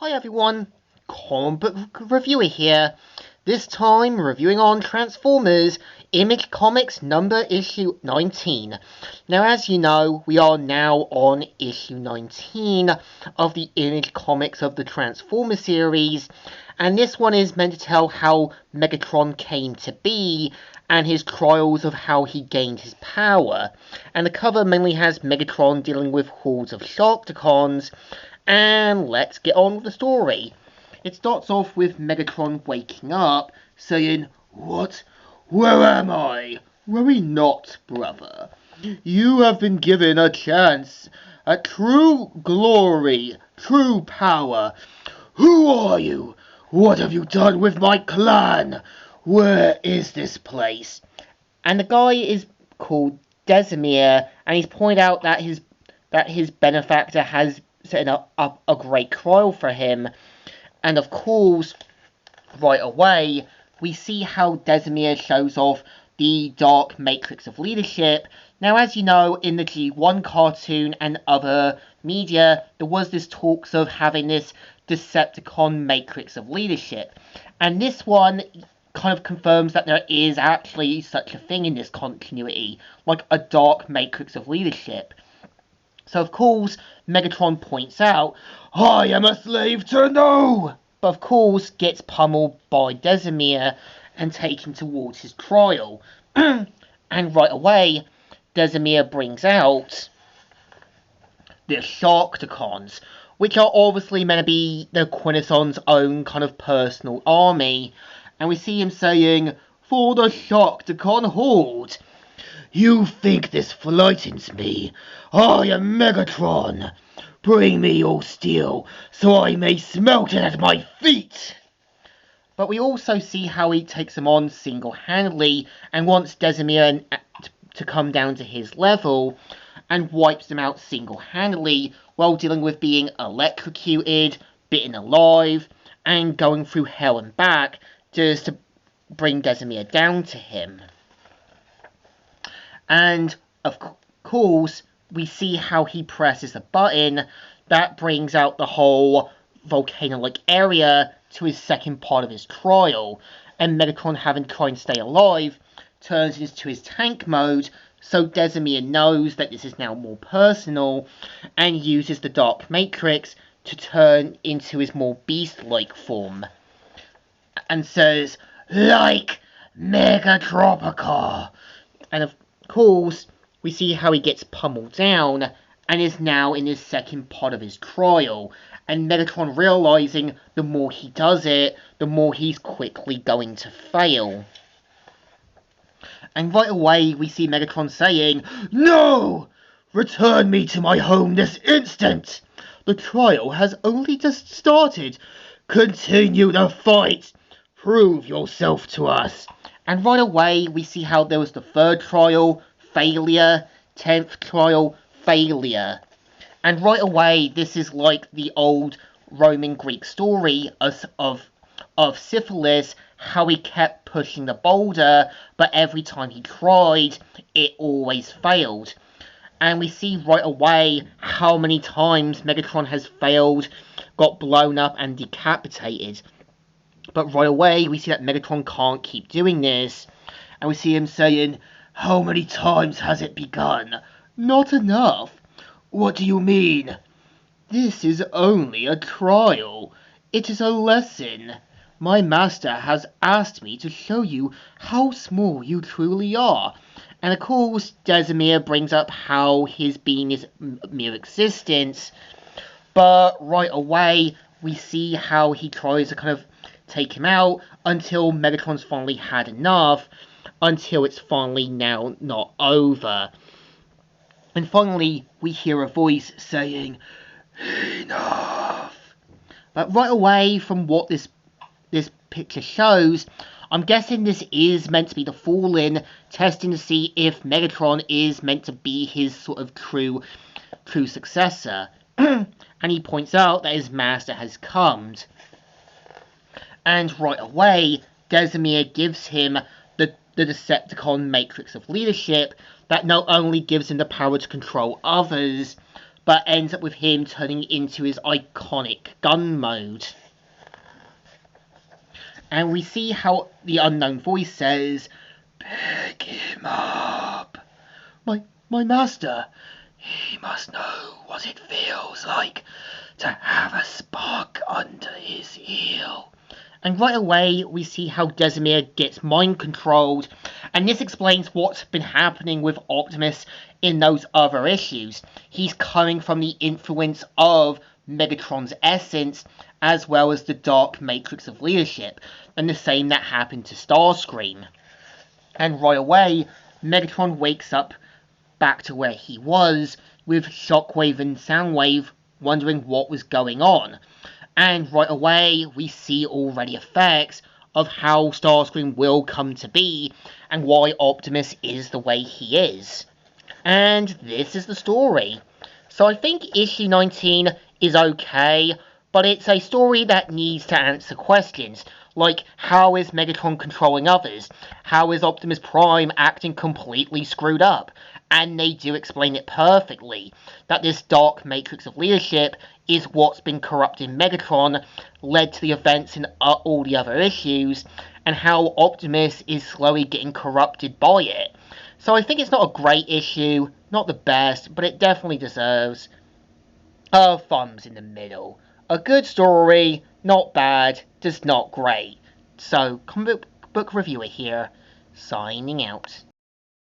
Hi everyone, comic book reviewer here. This time reviewing on Transformers Image Comics issue 19. Now as you know, we are now on issue 19 of the Image Comics of the Transformers series, and this one is meant to tell how Megatron came to be and his trials of how he gained his power. And the cover mainly has Megatron dealing with hordes of Sharkticons. And let's get on with the story. It starts off with Megatron waking up, saying, "What? Where am I?" "Worry not, brother. You have been given a chance at true glory, true power. Who are you? What have you done with my clan? Where is this place?" And the guy is called Desimir, and he's pointed out that his benefactor has setting up a great trial for him. And of course, right away, we see how Desimir shows off the dark matrix of leadership. Now, as you know, in the G1 cartoon and other media, there was this talks of having this Decepticon matrix of leadership. And this one kind of confirms that there is actually such a thing in this continuity, like a dark matrix of leadership. So, of course, Megatron points out, "I am a slave to no!" But, of course, gets pummeled by Desimir and taken towards his trial. And right away, Desimir brings out the Sharkticons, which are obviously meant to be the Quintesson's own kind of personal army. And we see him saying, "For the Sharkticon Horde. You think this frightens me? I am Megatron. Bring me your steel, so I may smelt it at my feet." But we also see how he takes them on single-handedly and wants Desimir to come down to his level and wipes them out single-handedly while dealing with being electrocuted, bitten alive, and going through hell and back just to bring Desimir down to him. And, of course, we see how he presses a button that brings out the whole volcano-like area to his second part of his trial. And Megatron, having to try and stay alive, turns into his tank mode, so Desimir knows that this is now more personal, and uses the Dark Matrix to turn into his more beast-like form. And says, "Like Megatropica." And of course, we see how he gets pummeled down and is now in his second part of his trial, and Megatron realizing the more he does it, the more he's quickly going to fail. And right away we see Megatron saying, "No! Return me to my home this instant! The trial has only just started. Continue the fight! Prove yourself to us!" And right away, we see how there was the third trial, failure, 10th trial, failure. And right away, this is like the old Roman Greek story of Sisyphus, how he kept pushing the boulder, but every time he tried, it always failed. And we see right away how many times Megatron has failed, got blown up and decapitated. But right away, we see that Megatron can't keep doing this. And we see him saying, "How many times has it begun?" "Not enough." "What do you mean?" "This is only a trial. It is a lesson. My master has asked me to show you how small you truly are." And of course, Desimir brings up how his being is mere existence. But right away, we see how he tries to kind of take him out until Megatron's finally had enough, until it's finally now not over. And finally, we hear a voice saying, "Enough." But right away, from what this picture shows, I'm guessing this is meant to be the Fallen, testing to see if Megatron is meant to be his sort of true successor. And he points out that his master has come. And right away, Desimir gives him the Decepticon matrix of leadership that not only gives him the power to control others, but ends up with him turning into his iconic gun mode. And we see how the unknown voice says, "Pick him up. My master, he must know what it feels like to have a spark under his heel." And right away, we see how Desimir gets mind-controlled, and this explains what's been happening with Optimus in those other issues. He's coming from the influence of Megatron's essence, as well as the dark matrix of leadership, and the same that happened to Starscream. And right away, Megatron wakes up back to where he was, with Shockwave and Soundwave wondering what was going on. And right away, we see already effects of how Starscream will come to be, and why Optimus is the way he is. And this is the story. So I think issue 19 is okay, but it's a story that needs to answer questions, like how is Megatron controlling others? How is Optimus Prime acting completely screwed up? And they do explain it perfectly, that this dark matrix of leadership is what's been corrupting Megatron, led to the events in all the other issues, and how Optimus is slowly getting corrupted by it. So I think it's not a great issue, not the best, but it definitely deserves a thumbs in the middle. A good story, not bad, just not great. So, comic book reviewer here, signing out.